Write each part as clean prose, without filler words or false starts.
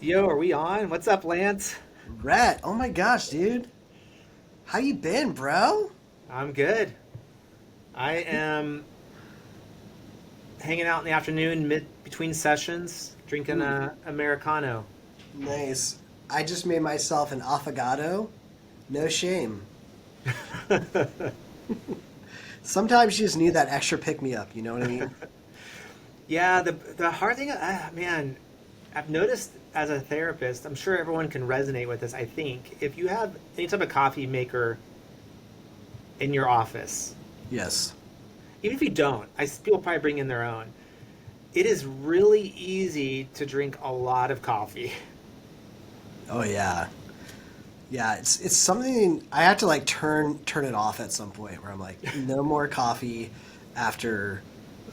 Yo, are we on? What's up, Lance? Rhett, oh my gosh, dude. How you been, bro? I'm good. I am hanging out in the afternoon, mid between sessions, drinking Ooh, a Americano. nice. I just made myself an affogato. No shame. Sometimes you just need that extra pick me up, you know what I mean? Yeah, the hard thing, man, I've noticed as a therapist, I'm sure everyone can resonate with this. I think if you have any type of coffee maker in your office, Yes. even if you don't, people probably bring in their own. It is really easy to drink a lot of coffee. Oh yeah. Yeah, it's something I have to like turn it off at some point where I'm like, no more coffee after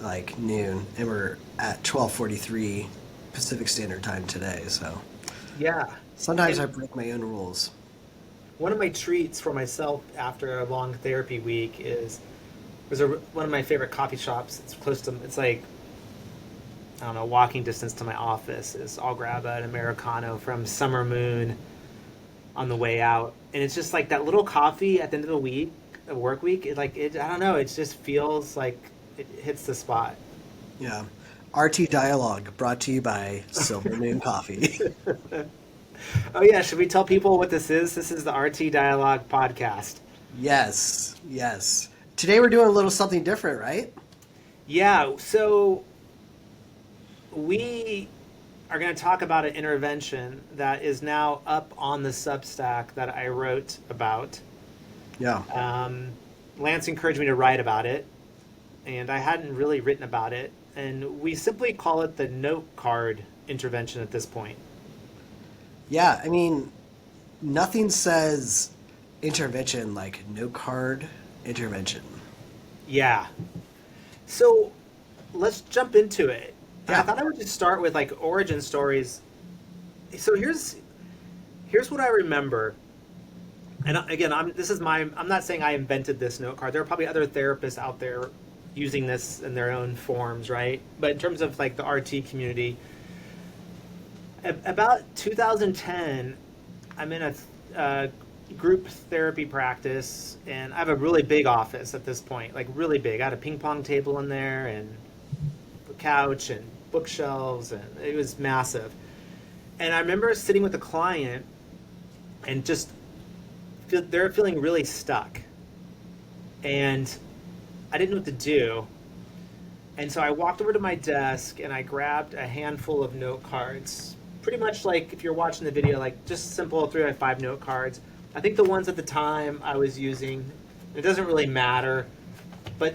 like noon, and we're at 12:43 Pacific Standard Time today, so Yeah. sometimes I And break my own rules. one of my treats for myself after a long therapy week is one of my favorite coffee shops. It's close to it's like I don't know walking distance to my office. Is I'll grab an americano from Summer Moon on the way out, and it's just like that little coffee at the end of the week, a work week. It I don't know. It just feels like it hits the spot. Yeah. RT Dialogue brought to you by Silver Moon Coffee. Oh yeah, should we tell people what this is? This is the RT Dialogue podcast. Yes, yes. Today we're doing a little something different, right? Yeah, so we are going to talk about an intervention that is now up on the Substack that I wrote about. Yeah. Um, Lance encouraged me to write about it, and I hadn't really written about it. And we simply call it the note card intervention at this point. Yeah, I mean, nothing says intervention like no card intervention. Yeah. So let's jump into it. And I Yeah. thought I would just start with like origin stories. So here's what I remember. And again, I'm not saying I invented this note card. There are probably other therapists out there using this in their own forms, right? But in terms of like the RT community, about 2010, I'm in a group therapy practice, and I have a really big office at this point, like really big. I had a ping pong table in there, and a couch, and bookshelves, and it was massive. And I remember sitting with a client, and they're feeling really stuck, and I didn't know what to do. And so I walked over to my desk and I grabbed a handful of note cards. Pretty much like if you're watching the video, like just simple 3x5 note cards. I think the ones at the time I was using, it doesn't really matter, but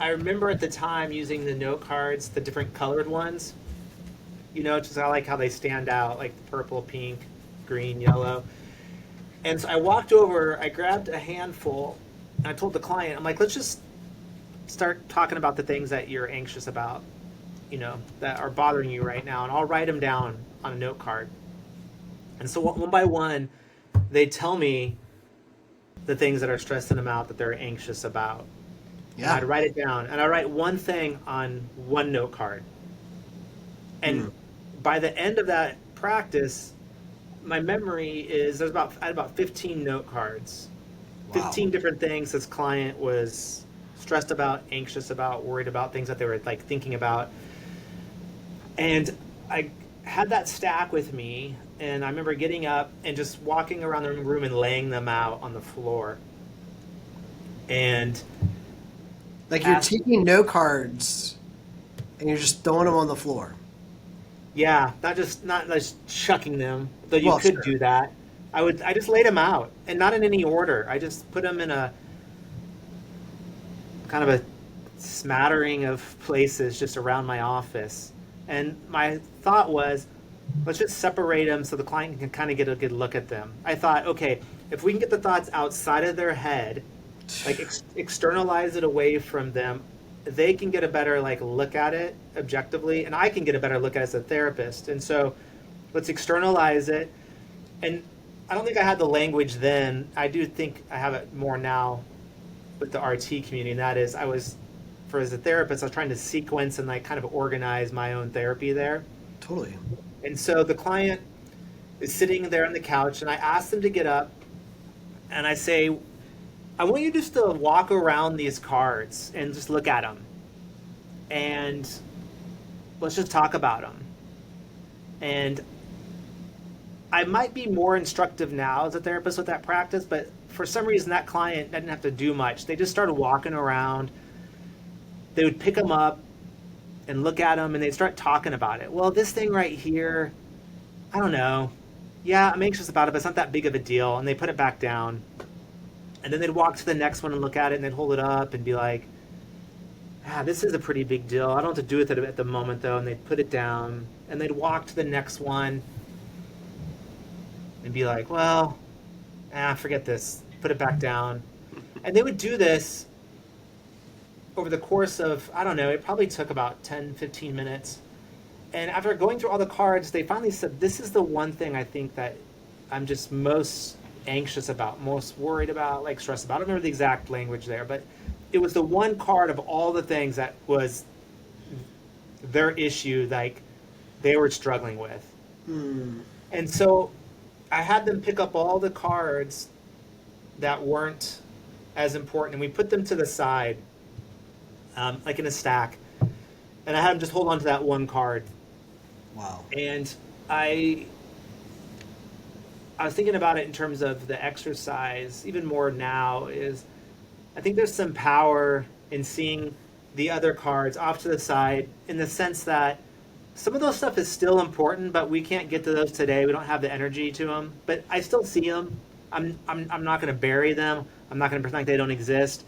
I remember at the time using the note cards, the different colored ones. Just I like how they stand out, like purple, pink, green, yellow. And so I walked over, I grabbed a handful, and I told the client, I'm like, let's just start talking about the things that you're anxious about, that are bothering you right now, and I'll write them down on a note card. And so one by one, they tell me the things that are stressing them out, that they're anxious about. And Yeah. I'd write it down, and I write one thing on one note card. Hmm. And by the end of that practice, my memory is I had about 15 note cards, Wow. 15 different things this client was stressed about, anxious about, worried about, things that they were like thinking about. And I had that stack with me, and I remember getting up and just walking around the room and laying them out on the floor. And Like you're asked, taking no cards and you're just throwing them on the floor. yeah, not just chucking them, though you Well, could sure. do that. I just laid them out, and not in any order. I just put them in a kind of a smattering of places just around my office. And my thought was, let's just separate them so the client can kind of get a good look at them. I thought, okay, if we can get the thoughts outside of their head, like externalize it away from them, they can get a better like look at it objectively, and I can get a better look at it as a therapist. And so let's externalize it. And I don't think I had the language then. I do think I have it more now with the RT community, and that is for as a therapist, I was trying to sequence and like kind of organize my own therapy there. Totally. And so the client is sitting there on the couch, and I ask them to get up, and I say, I want you just to walk around these cards and just look at them, and let's just talk about them. And I might be more instructive now as a therapist with that practice, but for some reason that client didn't have to do much. They just started walking around. They would pick them up and look at them, and they'd start talking about it. Well, this thing right here, I don't know. Yeah, I'm anxious about it, but it's not that big of a deal. And they put it back down. And then they'd walk to the next one and look at it, and they'd hold it up and be like, this is a pretty big deal. I don't have to do with it at the moment, though. And they'd put it down, and they'd walk to the next one and be like, well, forget this. Put it back down. And they would do this over the course of, I don't know, it probably took about 10, 15 minutes. And after going through all the cards, they finally said, this is the one thing I think that I'm just most anxious about, most worried about, like stressed about. I don't remember the exact language there, but it was the one card of all the things that was their issue, like they were struggling with. And so I had them pick up all the cards that weren't as important, and we put them to the side, like in a stack. And I had them just hold on to that one card. Wow. And I was thinking about it in terms of the exercise, even more now, is I think there's some power in seeing the other cards off to the side, in the sense that some of those stuff is still important, but we can't get to those today. We don't have the energy to them. But I still see them. I'm not going to bury them. I'm not going to pretend like they don't exist.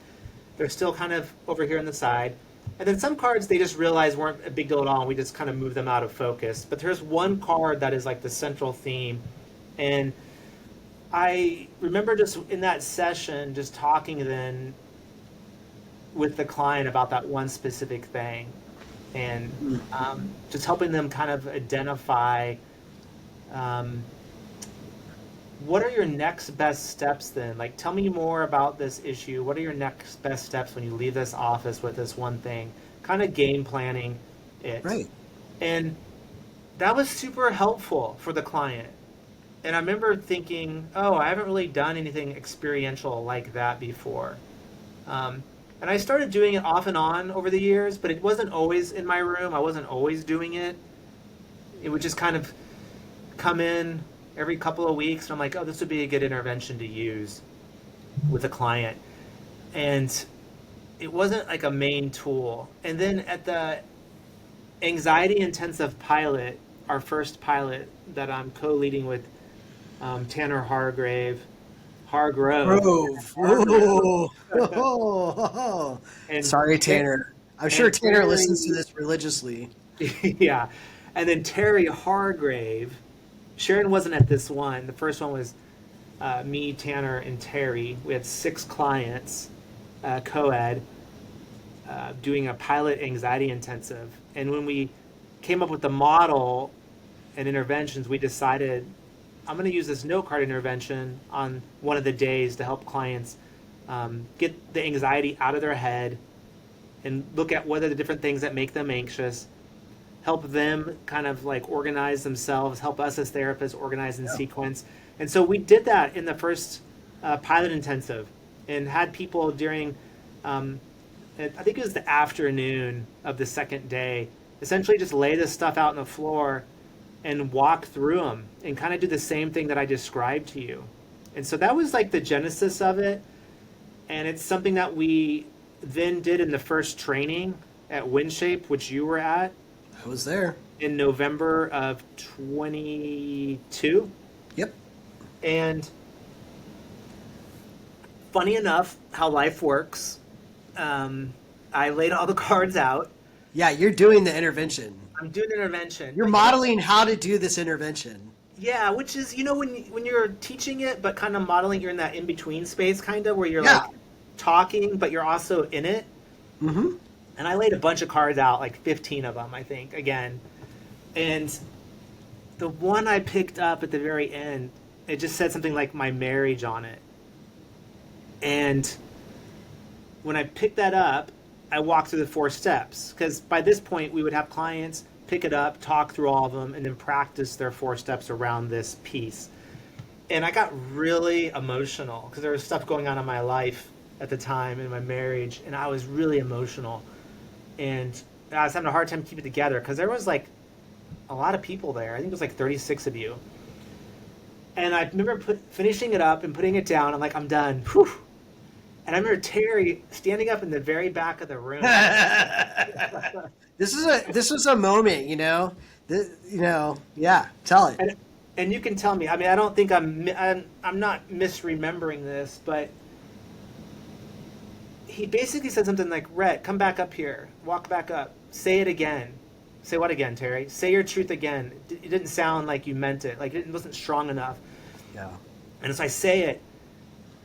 They're still kind of over here on the side. And then some cards they just realized weren't a big deal at all, and we just kind of move them out of focus. But there's one card that is like the central theme. And I remember just in that session, just talking then with the client about that one specific thing, and just helping them kind of identify what are your next best steps then? Like, tell me more about this issue. What are your next best steps when you leave this office with this one thing? Kind of game planning it. Right. And that was super helpful for the client. And I remember thinking, oh, I haven't really done anything experiential like that before. And I started doing it off and on over the years, but it wasn't always in my room. I wasn't always doing it. It would just kind of come in every couple of weeks, and I'm like, oh, this would be a good intervention to use with a client. And it wasn't like a main tool. And then at the anxiety intensive pilot, our first pilot that I'm co-leading with Tanner Hargrove. And sorry, Tanner. I'm sure Tanner listens to this religiously. Yeah. And then Terry Hargrave. Sharon wasn't at this one. The first one was me, Tanner, and Terry. We had 6 clients, co-ed, doing a pilot anxiety intensive. And when we came up with the model and interventions, we decided I'm going to use this note card intervention on one of the days to help clients get the anxiety out of their head and look at what are the different things that make them anxious, help them kind of like organize themselves, help us as therapists organize and sequence. And so we did that in the first pilot intensive, and had people during, I think it was the afternoon of the second day, essentially just lay this stuff out on the floor and walk through them and kind of do the same thing that I described to you. And so that was like the genesis of it. And it's something that we then did in the first training at WindShape, which you were at. I was there. In November of 22. Yep. And funny enough, how life works, I laid all the cards out. Yeah, you're doing the intervention. I'm doing an intervention. You're modeling how to do this intervention. Yeah, which is, when you're teaching it, but kind of modeling, you're in that in-between space, kind of, where you're like talking, but you're also in it. Mm-hmm. And I laid a bunch of cards out, like 15 of them, I think, again. And the one I picked up at the very end, it just said something like my marriage on it. And when I picked that up, I walked through the 4 steps. Because by this point, we would have clients pick it up, talk through all of them, and then practice their 4 steps around this piece. And I got really emotional because there was stuff going on in my life at the time in my marriage, and I was really emotional. And I was having a hard time keeping it together because there was like a lot of people there. I think it was like 36 of you. And I remember finishing it up and putting it down. I'm like, I'm done. Whew. And I remember Terry standing up in the very back of the room. This was a moment, yeah, tell it. And you can tell me. I mean, I don't think I'm not misremembering this, but he basically said something like, Rhett, come back up here. Walk back up. Say it again. Say what again, Terry? Say your truth again. It didn't sound like you meant it. Like it wasn't strong enough. Yeah. And so I say it.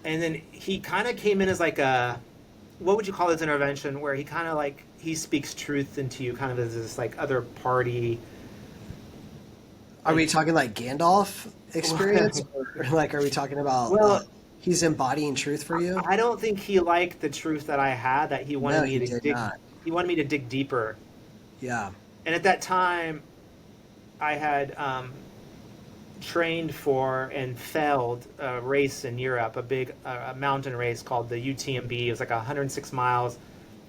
And then he kind of came in as like what would you call this intervention? Where he kind of like, he speaks truth into you kind of as this like other party. Are we talking like Gandalf experience? Or like, are we talking about... Well, he's embodying truth for you? I don't think he liked the truth that I had, that he wanted me to dig. Not. He wanted me to dig deeper. Yeah. And at that time, I had trained for and failed a race in Europe, a big mountain race called the UTMB. It was like 106 miles,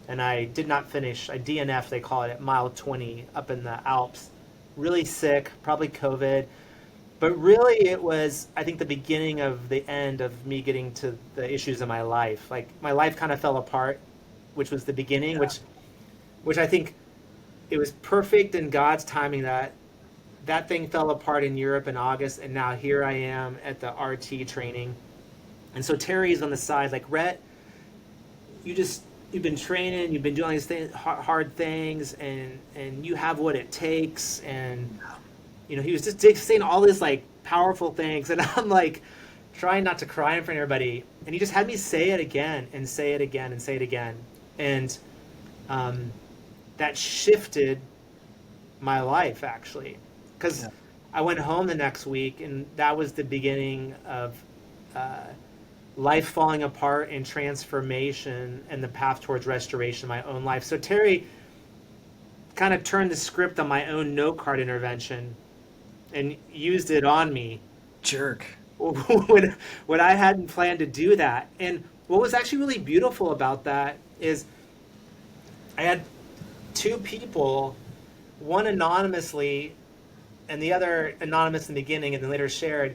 and I did not finish. I DNF, they call it, at mile 20 up in the Alps. Really sick, probably COVID. But really, it was, I think, the beginning of the end of me getting to the issues in my life. Like, my life kind of fell apart, which was the beginning, which I think it was perfect in God's timing that thing fell apart in Europe in August, and now here I am at the RT training. And so Terry's on the side, like, Rhett, you've been training, you've been doing these hard things, and you have what it takes. And he was just saying all this like powerful things, and I'm like trying not to cry in front of everybody. And he just had me say it again and say it again and say it again, and that shifted my life actually, because I went home the next week, and that was the beginning of life falling apart and transformation and the path towards restoration of my own life. So Terry kind of turned the script on my own Notecard intervention and used it on me. Jerk. when I hadn't planned to do that. And what was actually really beautiful about that is I had 2 people, one anonymously and the other anonymous in the beginning and then later shared,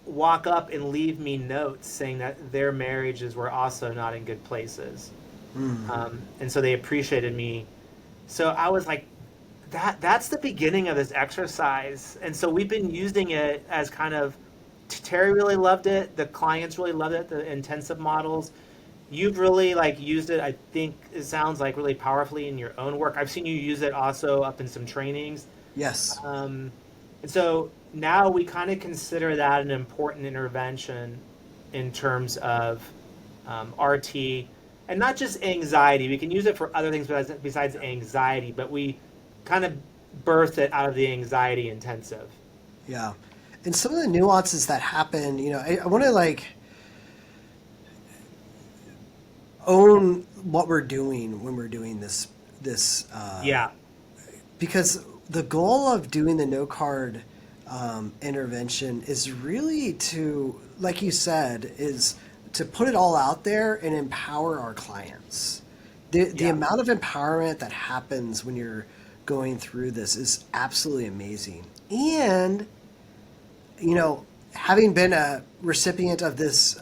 walk up and leave me notes saying that their marriages were also not in good places. And so they appreciated me. So I was like, that's the beginning of this exercise. And so we've been using it as kind of, Terry really loved it. The clients really loved it, the intensive models. You've really like used it, I think it sounds like, really powerfully in your own work. I've seen you use it also up in some trainings. Yes. And so now we kind of consider that an important intervention in terms of RT, and not just anxiety. We can use it for other things besides anxiety, but we kind of birthed it out of the anxiety intensive. Yeah. And some of the nuances that happen, I want to like own what we're doing when we're doing this. Because the goal of doing the Notecard intervention is really to, like you said, is to put it all out there and empower our clients. The amount of empowerment that happens when you're going through this is absolutely amazing. And, having been a recipient of this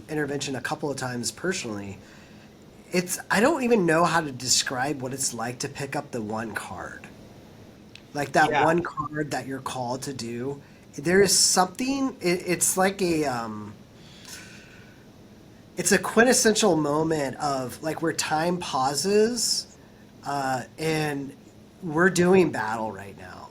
intervention a couple of times personally, I don't even know how to describe what it's like to pick up the one card. Like that one card that you're called to do. There is something, it's like it's a quintessential moment of like where time pauses and we're doing battle right now.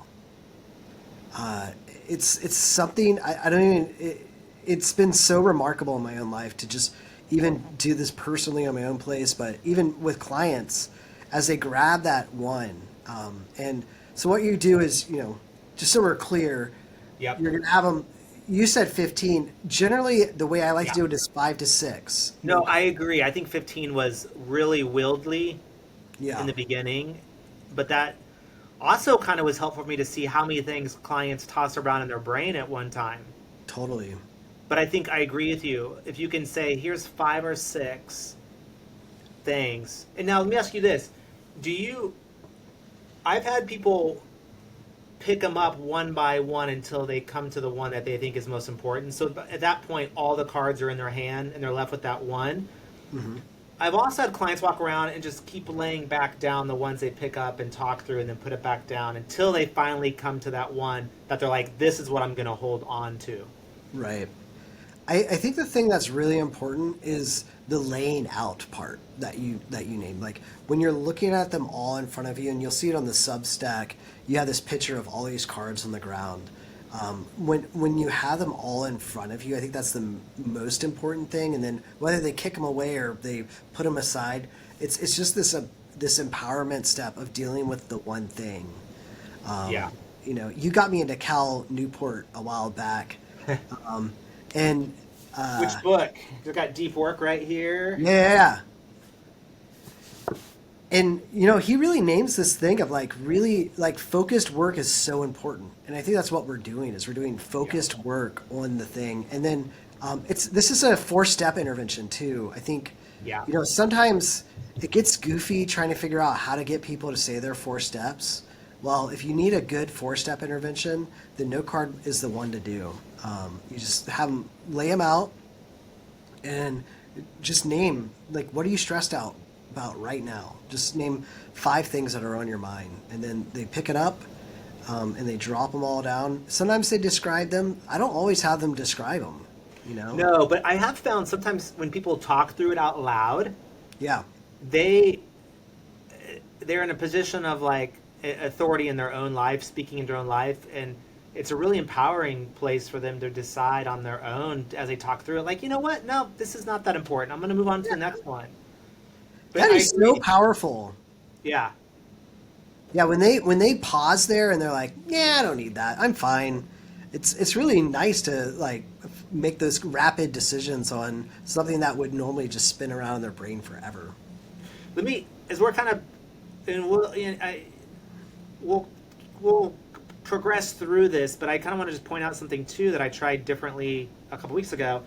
It's something, I don't even, it's been so remarkable in my own life to just even do this personally on my own place, but even with clients as they grab that one. And so what you do is, just so we're clear, you're going to have them, you said 15. Generally, the way I like to do it is 5 to 6. No, I agree. I think 15 was really wieldly in the beginning, but that Also, kind of was helpful for me to see how many things clients toss around in their brain at one time. Totally. But I think I agree with you. If you can say, here's 5 or 6 things. And now let me ask you this. Do you, I've had people pick them up one by one until they come to the one that they think is most important. So at that point, all the cards are in their hand and they're left with that one. Hmm. I've also had clients walk around and just keep laying back down the ones they pick up and talk through and then put it back down until they finally come to that one that they're like, this is what I'm going to hold on to. Right. I think the thing that's really important is the laying out part that you named. Like when you're looking at them all in front of you, and you'll see it on the Substack. You have this picture of all these cards on the ground. When you have them all in front of you, I think that's the most important thing. And then whether they kick them away or they put them aside, it's just this empowerment step of dealing with the one thing. Yeah. You got me into Cal Newport a while back. And Which book? We've got deep work right here. yeah, and he really names this thing of like really like focused work is so important, and I think that's what we're doing is we're doing focused work on the thing, and then this is a 4-step intervention too. I think Yeah. sometimes it gets goofy trying to figure out how to get people to say their 4 steps. Well, if you need a good 4-step intervention, the note card is the one to do. You just have them lay them out and just name, like, what are you stressed out about right now? Just name 5 things that are on your mind. And then they pick it up and they drop them all down. Sometimes they describe them. I don't always have them describe them. No, but I have found sometimes when people talk through it out loud, Yeah. they they're in a position of like authority in their own life, speaking in their own life, and it's a really empowering place for them to decide on their own as they talk through it. Like, you know what? No, this is not that important. I'm going to move on to the next one. But That I is agree. so powerful. Yeah. Yeah, when they pause there and they're like, "Yeah, I don't need that. I'm fine." It's really nice to like make those rapid decisions on something that would normally just spin around in their brain forever. Let me, as we're kind of, and we'll progress through this, but I kind of want to just point out something too that I tried differently a couple weeks ago.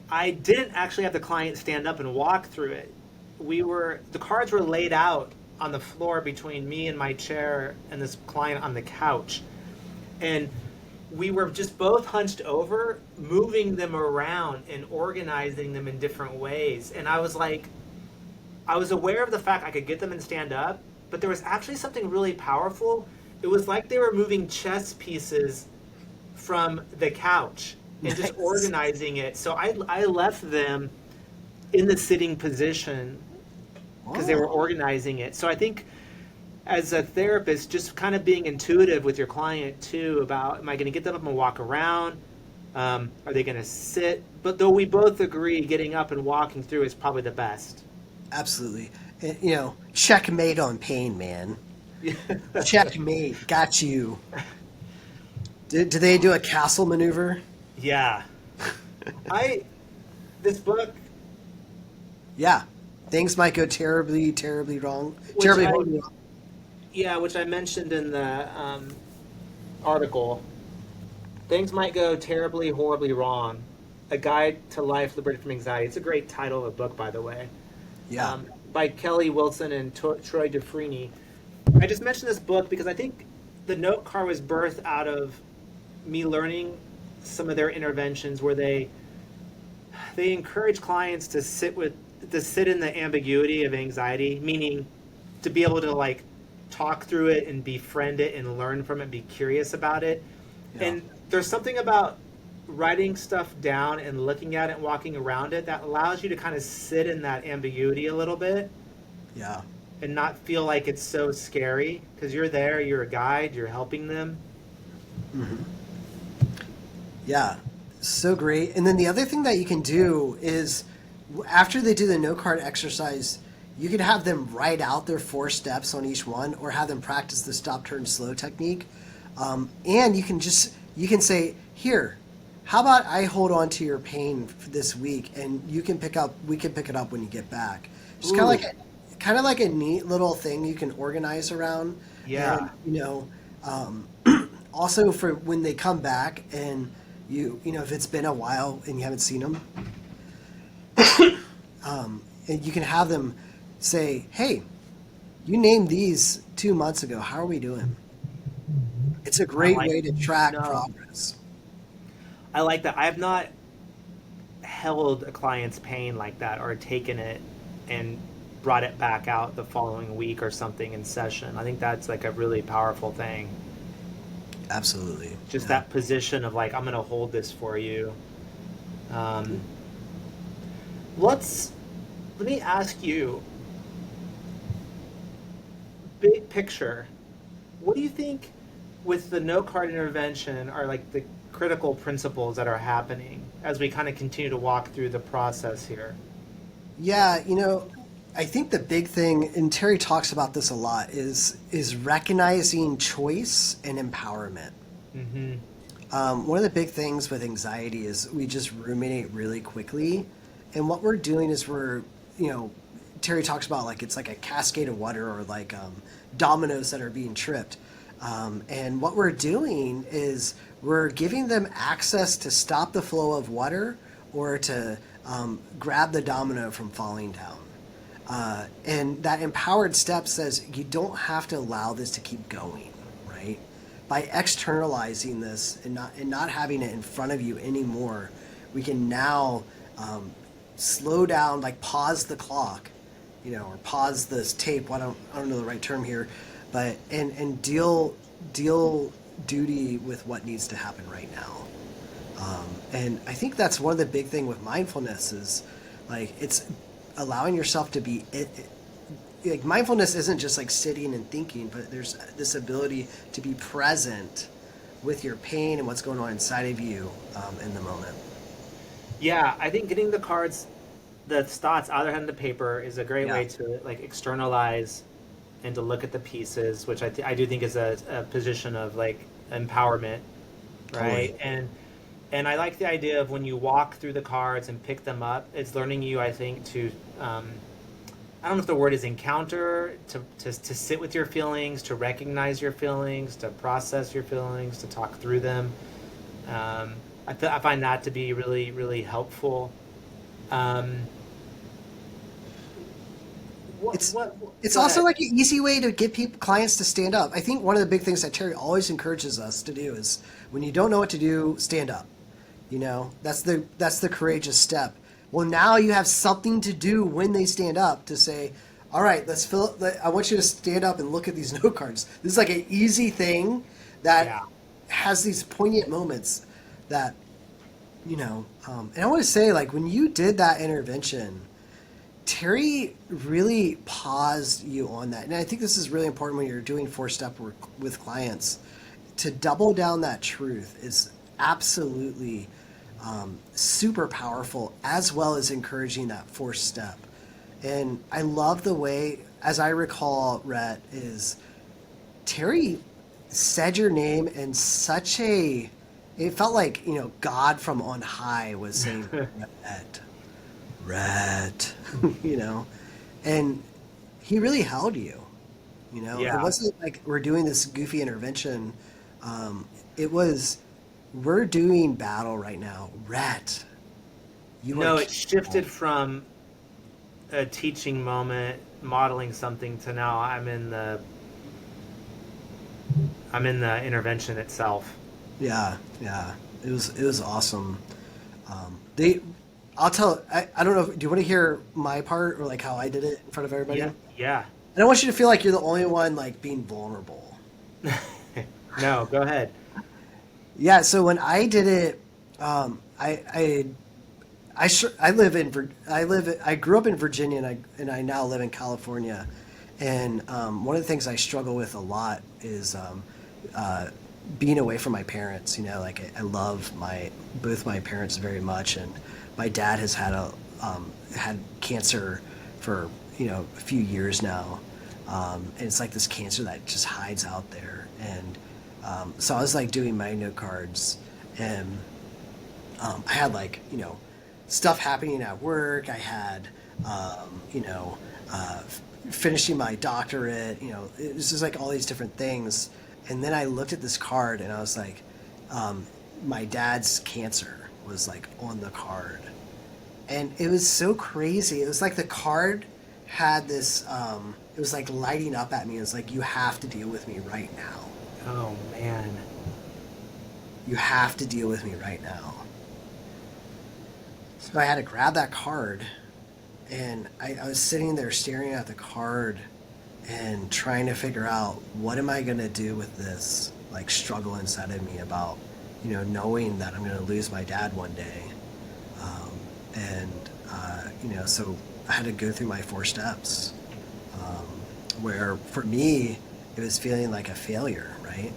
I didn't actually have the client stand up and walk through it. The cards were laid out on the floor between me and my chair and this client on the couch. And we were just both hunched over, moving them around and organizing them in different ways. And I was like, I was aware of the fact I could get them and stand up, but there was actually something really powerful. It was like they were moving chess pieces from the couch and just Nice. organizing it. So I left them in the sitting position because they were Oh, organizing it. So I think as a therapist, just kind of being intuitive with your client too about, am I going to get them up and walk around? Are they going to sit? But though we both agree getting up and walking through is probably the best. absolutely. Checkmate on pain, man. Checkmate. Got you. Do they do a castle maneuver? Yeah. This book, Yeah. Things might go terribly, terribly wrong. which Terribly I, horribly. yeah, which I mentioned in the article, things might go terribly, horribly wrong. A Guide to Life Liberated from Anxiety. It's a great title of a book, by the way, Yeah. by Kelly Wilson and Troy DeFrini. I just mentioned this book because I think the note card was birthed out of me learning some of their interventions where they encourage clients to sit in the ambiguity of anxiety, meaning to be able to like talk through it and befriend it and learn from it, be curious about it. Yeah. And there's something about writing stuff down and looking at it and walking around it that allows you to kind of sit in that ambiguity a little bit Yeah. and not feel like it's so scary because you're there, you're a guide, you're helping them. Yeah, so great. And then the other thing that you can do is after they do the note card exercise, you can have them write out their 4 steps on each one or have them practice the stop, turn, slow technique. And you can say, here, how about I hold on to your pain for this week and we can pick it up when you get back. Just kind of Ooh. like kind of like a neat little thing you can organize around. And, Yeah. um, also for when they come back and if it's been a while and you haven't seen them, and you can have them say, hey, you named these 2 months ago. How are we doing? It's a I great like, way to track no, progress. I like that. I have not held a client's pain like that or taken it and brought it back out the following week or something in session. I think that's like a really powerful thing. Absolutely. Just Yeah. that position of like, I'm going to hold this for you. Um, let's, let me ask you, big picture, what do you think with the no card intervention are like the critical principles that are happening as we kind of continue to walk through the process here? Yeah, I think the big thing, and Terry talks about this a lot, is recognizing choice and empowerment. Mm-hmm. One of the big things with anxiety is we just ruminate really quickly, and what we're doing is you know, Terry talks about like it's like a cascade of water or like dominoes that are being tripped. And what we're doing is we're giving them access to stop the flow of water or to grab the domino from falling down. And that empowered step says you don't have to allow this to keep going, right? By externalizing this and not having it in front of you anymore, we can now slow down, like pause the clock, or pause this tape. I don't know the right term here, but and deal duty with what needs to happen right now. And I think that's one of the big thing with mindfulness is like it's allowing yourself to be like mindfulness isn't just like sitting and thinking, but there's this ability to be present with your pain and what's going on inside of you in the moment. Yeah, I think getting the cards, the thoughts out of the paper is a great Yeah, way to like externalize and to look at the pieces, which I do think is a position of like empowerment, totally. right? And I like the idea of when you walk through the cards and pick them up, it's learning you, I think, to I don't know if the word is encounter, to sit with your feelings, to recognize your feelings, to process your feelings, to talk through them. I find that to be really, really helpful. Um, It's it's go also ahead. like an easy way to get people clients to stand up. I think one of the big things that Terry always encourages us to do is when you don't know what to do, stand up. That's the courageous step. Well, now you have something to do when they stand up to say, "All right, let's fill. I want you to stand up and look at these note cards." This is like an easy thing that Yeah. has these poignant moments that And I want to say, like when you did that intervention, Terry really paused you on that. And I think this is really important when you're doing four-step work with clients. To double down that truth is absolutely super powerful, as well as encouraging that fourth step. And I love the way, as I recall, Rhett, is Terry said your name in such a, it felt like, God from on high was saying, Rhett, Rhett, you know, and he really held you. It Yeah. wasn't like we're doing this goofy intervention. It was, we're doing battle right now. Rhett, you are No, it shifted capable. from a teaching moment, modeling something to now I'm in the intervention itself. Yeah, yeah. It was awesome. They, I'll tell. I don't know. Do you want to hear my part or like how I did it in front of everybody? Yeah. Yeah. I don't want you to feel like you're the only one like being vulnerable. No, go ahead. Yeah. So when I did it, I live in I grew up in Virginia and I now live in California, and one of the things I struggle with a lot is uh, being away from my parents. Like I love both my parents very much, and my dad has had cancer for a few years now, and it's like this cancer that just hides out there, and so I was like doing my note cards, and I had like stuff happening at work. I had um, you know uh, finishing my doctorate. It was just like all these different things. And then I looked at this card and I was like, my dad's cancer was like on the card. And it was so crazy. It was like the card had this, it was like lighting up at me. It was like, you have to deal with me right now. Oh man. You have to deal with me right now. So I had to grab that card, and I was sitting there staring at the card and trying to figure out, what am I going to do with this like struggle inside of me about, knowing that I'm going to lose my dad one day. And so I had to go through my 4 steps, where for me, it was feeling like a failure, right?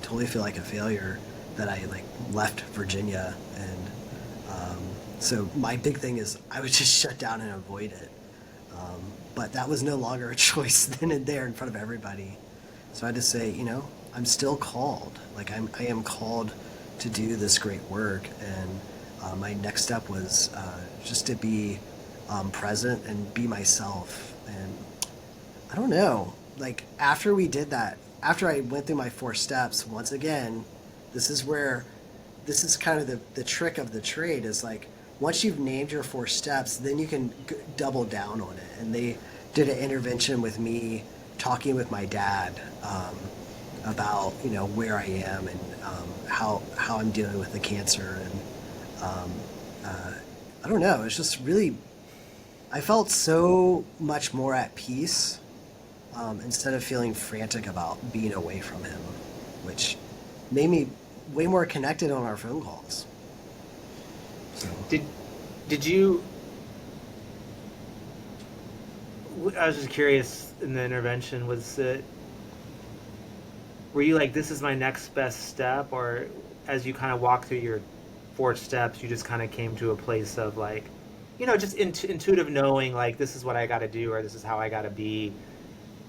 Totally feel like a failure that I like left Virginia. And so my big thing is I would just shut down and avoid it. But that was no longer a choice then and there in front of everybody. So I had to say, I'm still called. Like I am called to do this great work. And my next step was just to be present and be myself. And I don't know, like after we did that, after I went through my 4 steps, once again, this is kind of the trick of the trade is like, once you've named your 4 steps, then you can double down on it. And they did an intervention with me talking with my dad about, where I am and how I'm dealing with the cancer. And I don't know, it's just really, I felt so much more at peace instead of feeling frantic about being away from him, which made me way more connected on our phone calls. So. Did you? I was just curious. In the intervention, were you like, this is my next best step, or as you kind of walk through your 4 steps, you just kind of came to a place of like, just intuitive knowing, like this is what I got to do, or this is how I got to be,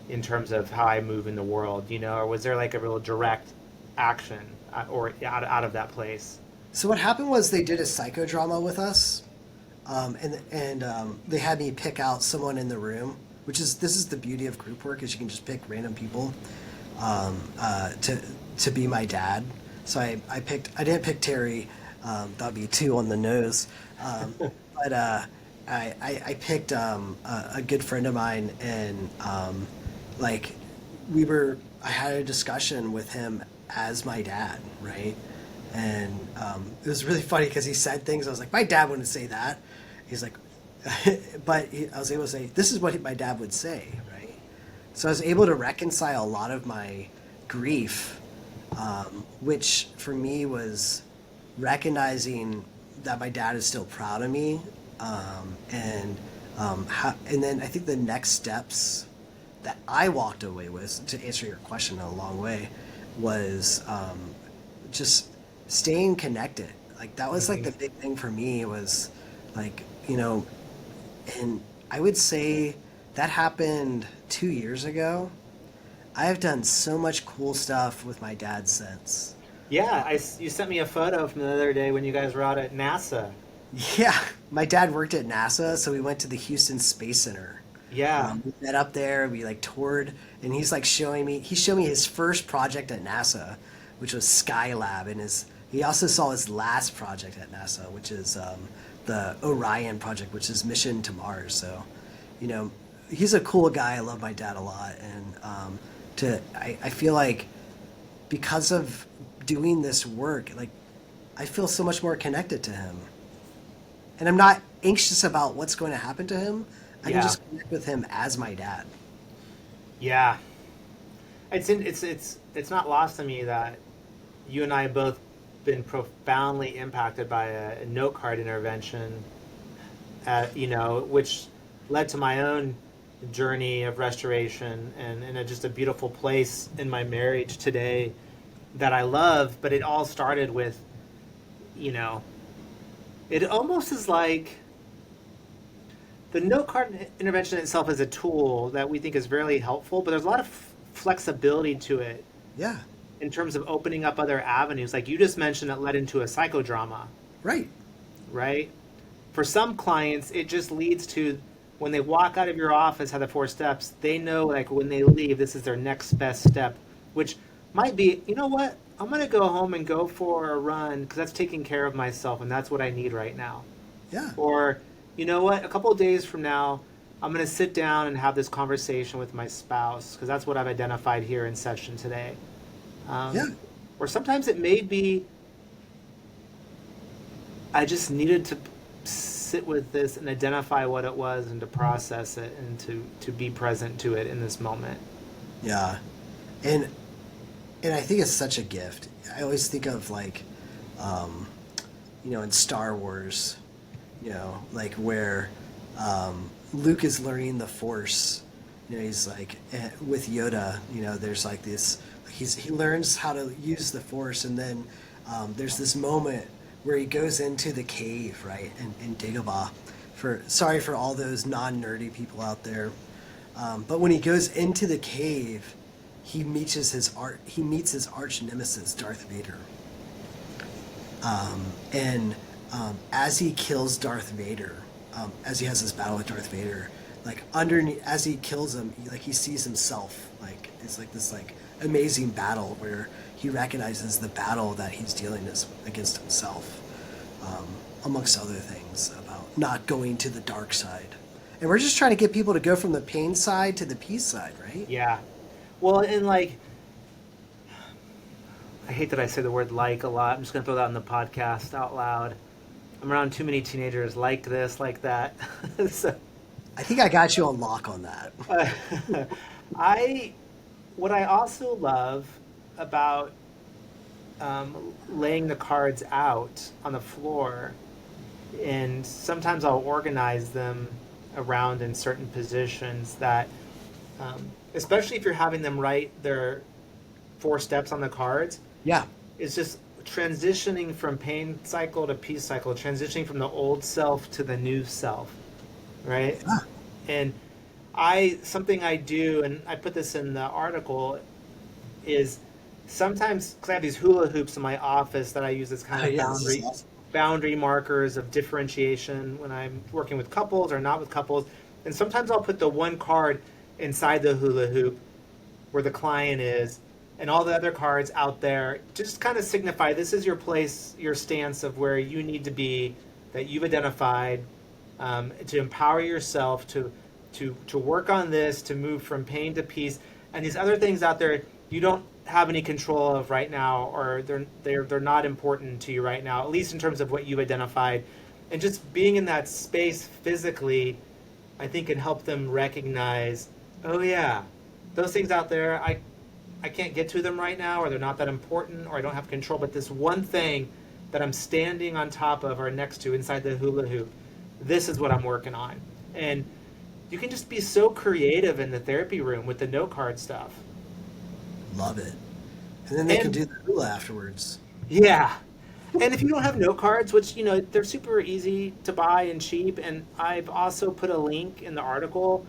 in terms of how I move in the world, or was there like a real direct action or out of that place? So what happened was they did a psychodrama with us, and they had me pick out someone in the room, this is the beauty of group work, is you can just pick random people to be my dad. So I didn't pick Terry, that'd be 2 on the nose, but I picked a good friend of mine, and like I had a discussion with him as my dad, right? And it was really funny because he said things. I was like, my dad wouldn't say that. He's like, but I was able to say, this is what my dad would say, right? So I was able to reconcile a lot of my grief, which for me was recognizing that my dad is still proud of me, and then I think the next steps that I walked away with, to answer your question in a long way, was just staying connected. Like that was like the big thing for me, was like, and I would say that happened 2 years ago. I have done so much cool stuff with my dad since. Yeah, you sent me a photo from the other day when you guys were out at NASA. Yeah, my dad worked at NASA, so we went to the Houston Space Center. Yeah. We met up there, we like toured, and he showed me his first project at NASA, which was Skylab, and he also saw his last project at NASA, which is the Orion project, which is mission to Mars. So, he's a cool guy. I love my dad a lot, and I feel like because of doing this work, like I feel so much more connected to him, and I'm not anxious about what's going to happen to him. I can just connect with him as my dad. Yeah, it's not lost to me that you and I have both been profoundly impacted by a note card intervention, which led to my own journey of restoration and just a beautiful place in my marriage today that I love. But it all started with, it almost is like the note card intervention itself is a tool that we think is very helpful, but there's a lot of flexibility to it. Yeah. In terms of opening up other avenues, like you just mentioned, that led into a psychodrama. Right. Right. For some clients, it just leads to when they walk out of your office, have the 4 steps, they know like when they leave, this is their next best step, which might be, you know what? I'm going to go home and go for a run because that's taking care of myself and that's what I need right now. Yeah. Or, you know what? A couple of days from now, I'm going to sit down and have this conversation with my spouse because that's what I've identified here in session today. Yeah. Or sometimes it may be I just needed to sit with this and identify what it was and to process it and to be present to it in this moment. Yeah. And I think it's such a gift. I always think of like, in Star Wars, like where Luke is learning the Force. He's like with Yoda. There's like this. He learns how to use the Force, and then there's this moment where he goes into the cave, right, in Dagobah. Sorry for all those non-nerdy people out there, but when he goes into the cave, he meets his arch nemesis, Darth Vader. And as he kills Darth Vader, as he has this battle with Darth Vader, like underneath, as he kills him, he sees himself. Like it's like this amazing battle where he recognizes the battle that he's dealing against himself, amongst other things about not going to the dark side. And we're just trying to get people to go from the pain side to the peace side, right? Yeah. Well, and like, I hate that I say the word like a lot. I'm just going to throw that on the podcast out loud. I'm around too many teenagers like this, like that. So, I think I got you on lock on that. What I also love about laying the cards out on the floor, and sometimes I'll organize them around in certain positions that, especially if you're having them write their 4 steps on the cards, Yeah. it's just transitioning from pain cycle to peace cycle, transitioning from the old self to the new self, right? Yeah. And something I do, and I put this in the article, is sometimes, because I have these hula hoops in my office that I use as kind of boundary markers of differentiation when I'm working with couples or not with couples. And sometimes I'll put the one card inside the hula hoop where the client is, and all the other cards out there just kind of signify this is your place, your stance of where you need to be, that you've identified, to empower yourself to work on this, to move from pain to peace. And these other things out there you don't have any control of right now, or they're not important to you right now, at least in terms of what you've identified. And just being in that space physically, I think can help them recognize, oh yeah, those things out there, I can't get to them right now, or they're not that important, or I don't have control, but this one thing that I'm standing on top of or next to inside the hula hoop, this is what I'm working on. And you can just be so creative in the therapy room with the note card stuff. Love it. And then they can do the hula afterwards. Yeah. And if you don't have note cards, which, they're super easy to buy and cheap, and I've also put a link in the article.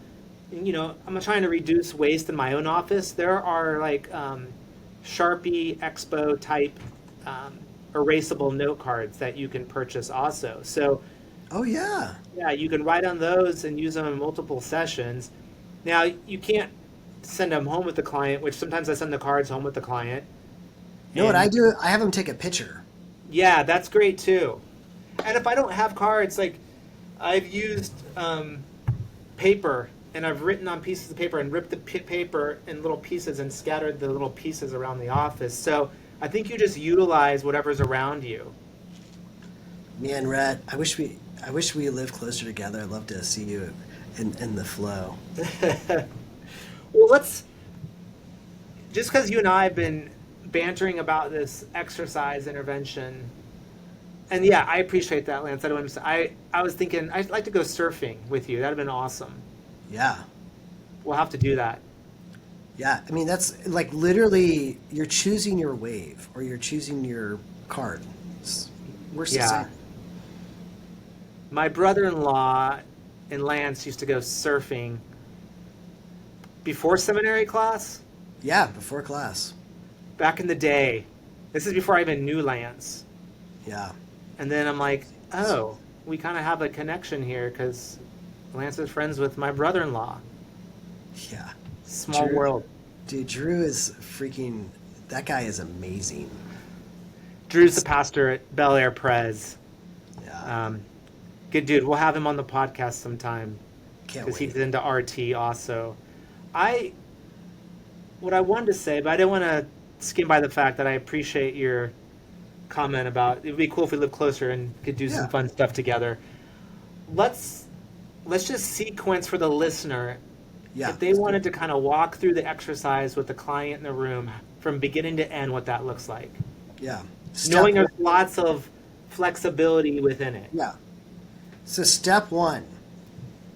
I'm trying to reduce waste in my own office. There are Sharpie Expo type erasable note cards that you can purchase also. So, oh yeah, you can write on those and use them in multiple sessions. Now you can't send them home with the client, which sometimes I send the cards home with the client. You know what I do? I have them take a picture. Yeah, that's great too. And if I don't have cards, like I've used paper, and I've written on pieces of paper and ripped the paper in little pieces and scattered the little pieces around the office. So I think you just utilize whatever's around you. Man, Rhett, I wish we lived closer together. I'd love to see you in the flow. Well, just because you and I have been bantering about this exercise intervention, and yeah, I appreciate that, Lance. I was thinking I'd like to go surfing with you. That'd have been awesome. Yeah. We'll have to do that. Yeah, I mean, that's like literally you're choosing your wave or you're choosing your card. We're Yeah. My brother-in-law and Lance used to go surfing before seminary class. Yeah, before class. Back in the day. This is before I even knew Lance. Yeah. And then I'm like, oh, we kind of have a connection here because Lance is friends with my brother-in-law. Yeah. Small Drew, world. dude, Drew is freaking, that guy is amazing. Drew's the It's, pastor at Bel Air Pres. yeah, Um, Good dude. We'll have him on the podcast sometime can't because he's wait. into RT also. I what I wanted to say, but I didn't want to skim by the fact that I appreciate your comment about it would be cool if we lived closer and could do some Yeah, fun stuff together. Let's let's just sequence for the listener yeah, if they wanted to kind of walk through the exercise with the client in the room from beginning to end, what that looks like, yeah. Step knowing one, there's lots of flexibility within it. yeah. So step one,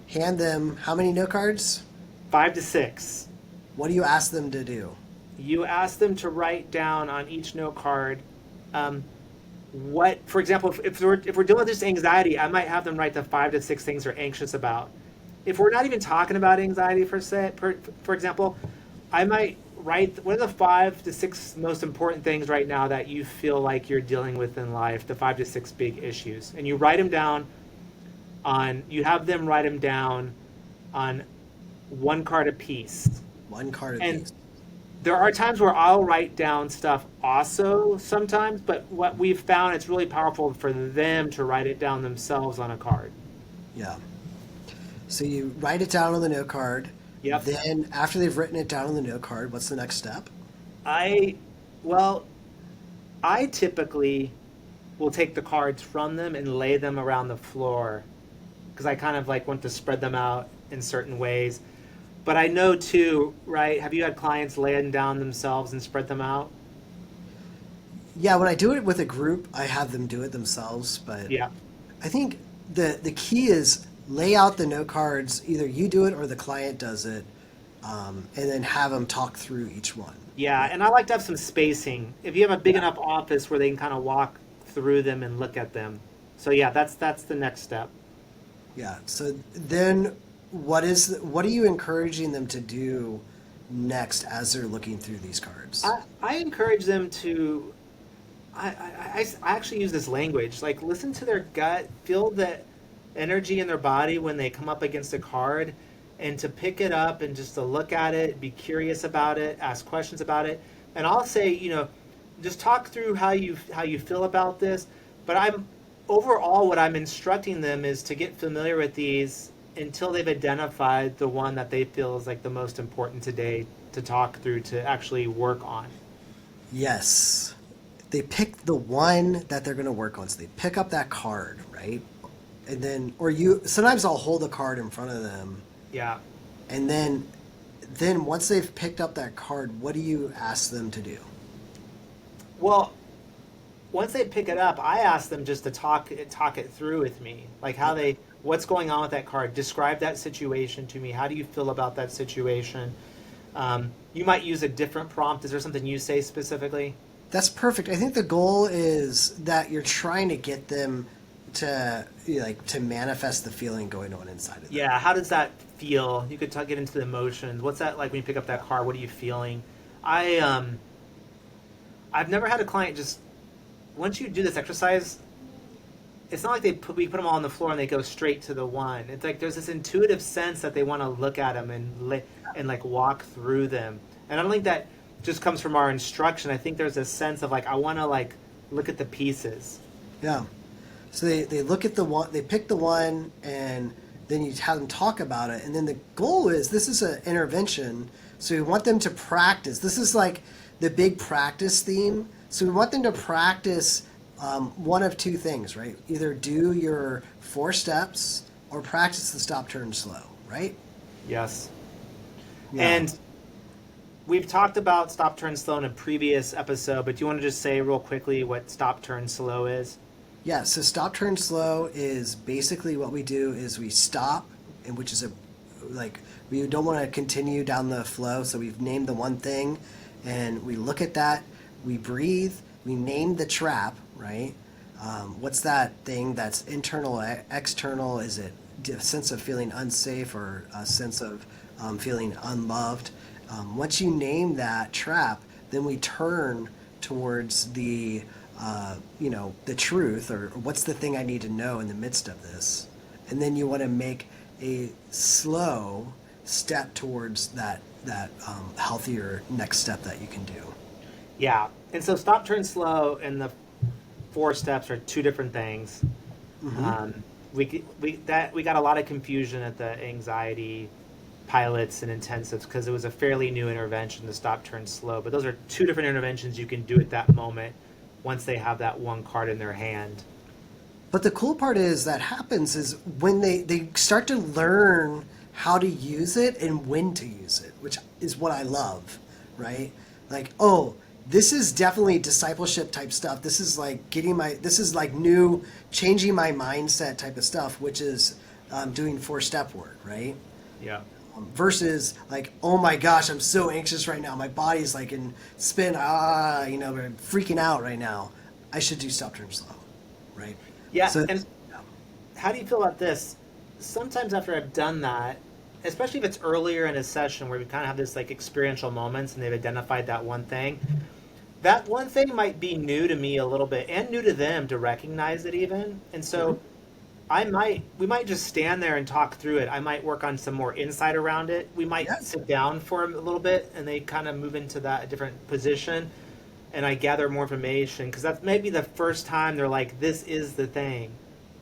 hand them how many note cards? 5 to 6. What do you ask them to do? You ask them to write down on each note card um, what, for example, if we're dealing with just anxiety, I might have them write the 5 to 6 things they're anxious about. If we're not even talking about anxiety for example, I might write what are the 5 to 6 most important things right now that you feel like you're dealing with in life, the 5 to 6 big issues, and you write them down you have them write them down on one card apiece. One card And apiece. there are times where I'll write down stuff also sometimes, but what we've found it's really powerful for them to write it down themselves on a card. Yeah. So you write it down on the note card. Yep. Then after they've written it down on the note card, what's the next step? I well, I typically will take the cards from them and lay them around the floor because I kind of like want to spread them out in certain ways. But I know too, right? Have you had clients lay them down themselves and spread them out? Yeah, when I do it with a group, I have them do it themselves, but Yeah. I think the key is lay out the note cards. Either you do it or the client does it, and then have them talk through each one. Yeah, and I like to have some spacing. If you have a big enough office where they can kind of walk through them and look at them. So yeah, that's the next step. Yeah. So then, what are you encouraging them to do next as they're looking through these cards? I encourage them to. I actually use this language like listen to their gut, feel the energy in their body when they come up against a card, and to pick it up and just to look at it, be curious about it, ask questions about it, and I'll say just talk through how you feel about this. But I'm overall what I'm instructing them is to get familiar with these until they've identified the one that they feel is like the most important today to talk through to actually work on. Yes. They pick the one that they're going to work on. So they pick up that card, right? And then, sometimes I'll hold a card in front of them. Yeah. And then once they've picked up that card, what do you ask them to do? Well, once they pick it up, I ask them just to talk it through with me, like what's going on with that card. Describe that situation to me. How do you feel about that situation? You might use a different prompt. Is there something you say specifically? That's perfect. I think the goal is that you're trying to get them to manifest the feeling going on inside of them. Yeah. How does that feel? You could get into the emotions. What's that like when you pick up that card? What are you feeling? I've never had a client just once you do this exercise, it's not like we put them all on the floor and they go straight to the one. It's like there's this intuitive sense that they want to look at them and like walk through them. And I don't think that just comes from our instruction. I think there's a sense of like I want to like look at the pieces. Yeah. So they look at the one, they pick the one, and then you have them talk about it. And then the goal is this is an intervention. So we want them to practice. This is like the big practice theme. So we want them to practice one of two things, right? Either do your 4 steps or practice the stop, turn, slow, right? Yes. Yeah. And we've talked about stop, turn, slow in a previous episode, but do you want to just say real quickly what stop, turn, slow is? Yeah, so stop, turn, slow is basically what we do is we stop, and which is we don't want to continue down the flow, so we've named the one thing, and we look at that, we breathe, we name the trap, right? What's that thing that's internal, external? Is it a sense of feeling unsafe or a sense of feeling unloved? Once you name that trap, then we turn towards the truth, or what's the thing I need to know in the midst of this. And then you want to make a slow step towards that healthier next step that you can do. Yeah. And so stop, turn, slow, and the 4 steps are two different things. Hmm. Um, we got a lot of confusion at the anxiety pilots and intensives because it was a fairly new intervention, the stop, turn, slow. But those are two different interventions you can do at that moment once they have that one card in their hand. But the cool part is that happens is when they start to learn how to use it and when to use it, which is what I love, right? Like, oh, this is definitely discipleship type stuff. This is like this is like new, changing my mindset type of stuff, which is doing 4-step work, right? Yeah. Versus like, oh my gosh, I'm so anxious right now. My body's like in spin, I'm freaking out right now. I should do stop, turn, slow, right? Yeah. So, And how do you feel about this? Sometimes after I've done that, especially if it's earlier in a session where we kind of have this like experiential moments and they've identified that one thing might be new to me a little bit and new to them to recognize it even. And mhm. so we might just stand there and talk through it. I might work on some more insight around it. We Yeah, might sit down for a little bit and they kind of move into that different position and I gather more information because that's maybe the first time they're like, this is the thing.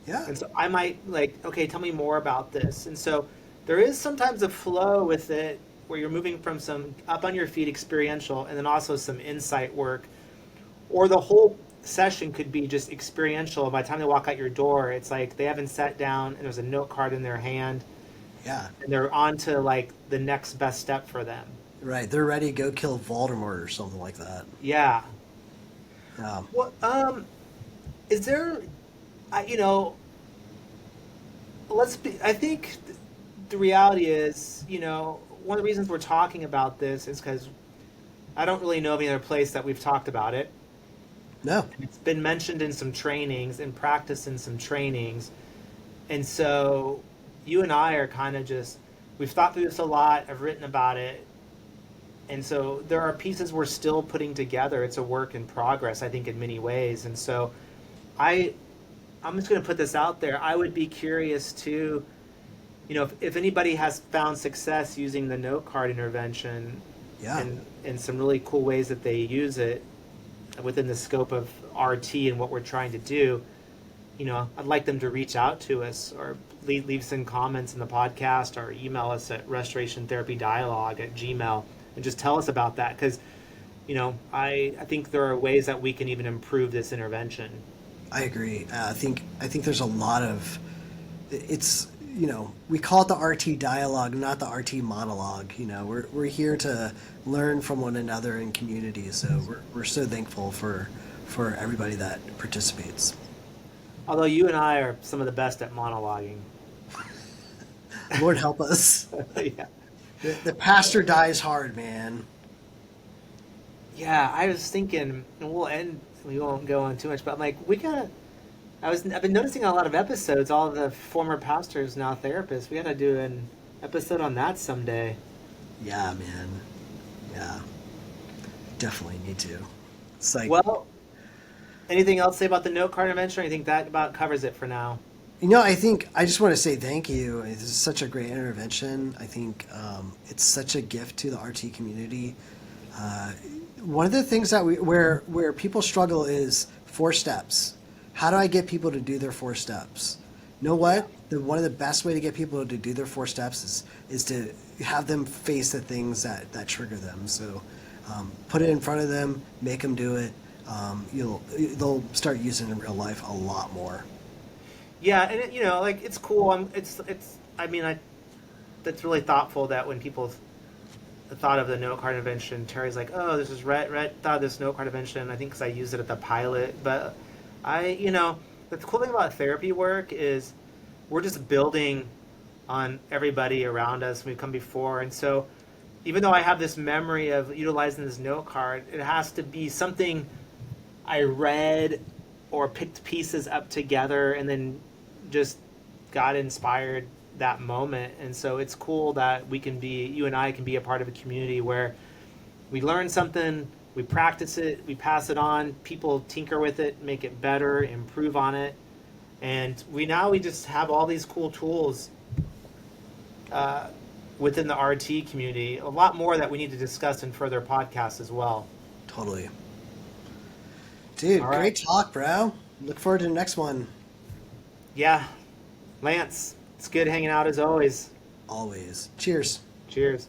yeah, And so I might like, okay, tell me more about this. And so there is sometimes a flow with it where you're moving from some up on your feet experiential and then also some insight work. Or the whole session could be just experiential. By the time they walk out your door, it's like they haven't sat down and there's a note card in their hand yeah. and they're on to like the next best step for them. Right. They're ready to go kill Voldemort or something like that. Yeah. Um, What is there you know, let's be I think the reality is, one of the reasons we're talking about this is because I don't really know of any other place that we've talked about it. no. It's been mentioned in some trainings and practiced in some trainings. And so you and I are kind of just, we've thought through this a lot. I've written about it. And so there are pieces we're still putting together. It's a work in progress, I think, in many ways. And so I, I'm just going to put this out there. I would be curious to, if anybody has found success using the note card intervention Yeah. and some really cool ways that they use it within the scope of RT and what we're trying to do, I'd like them to reach out to us or leave some comments in the podcast or email us at restorationtherapydialogue@gmail and just tell us about that because, I think there are ways that we can even improve this intervention. I agree. I think there's a lot of it's we call it the RT dialogue, not the RT monologue. We're here to learn from one another in community. So we're so thankful for everybody that participates. Although you and I are some of the best at monologuing. Lord help us. Yeah. The pastor dies hard, man. Yeah, I was thinking, and we won't go on too much, but I'm like, I've been noticing a lot of episodes, all of the former pastors, now therapists. We gotta do an episode on that someday. Yeah, man. Yeah, definitely need to. It's like, Well, anything else to say about the note card intervention? Or you think that about covers it for now? I think I just want to say thank you. This is such a great intervention. I think it's such a gift to the RT community. Uh, One of the things that where people struggle is 4 steps. How do I get people to do their 4 steps? You know Yeah. what? One of the best way to get people to do their 4 steps is to have them face the things that trigger them. So put it in front of them, make them do it. They'll start using it in real life a lot more. Yeah, and like it's cool. It's. I mean, that's really thoughtful that when people thought of the note card intervention, Terry's like, oh, this is Rhett. Rhett thought of this note card intervention. I think because I used it at the pilot. But the cool thing about therapy work is we're just building on everybody around us we've come before. And so even though I have this memory of utilizing this note card, it has to be something I read or picked pieces up together and then just got inspired that moment. And so it's cool that you and I can be a part of a community where we learn something, we practice it, we pass it on, people tinker with it, make it better, improve on it. And we just have all these cool tools within the RT community. A lot more that we need to discuss in further podcasts as well. Totally. Dude, All right. great talk, bro. Look forward to the next one. Yeah, Lance, it's good hanging out as always. Always. Cheers. Cheers.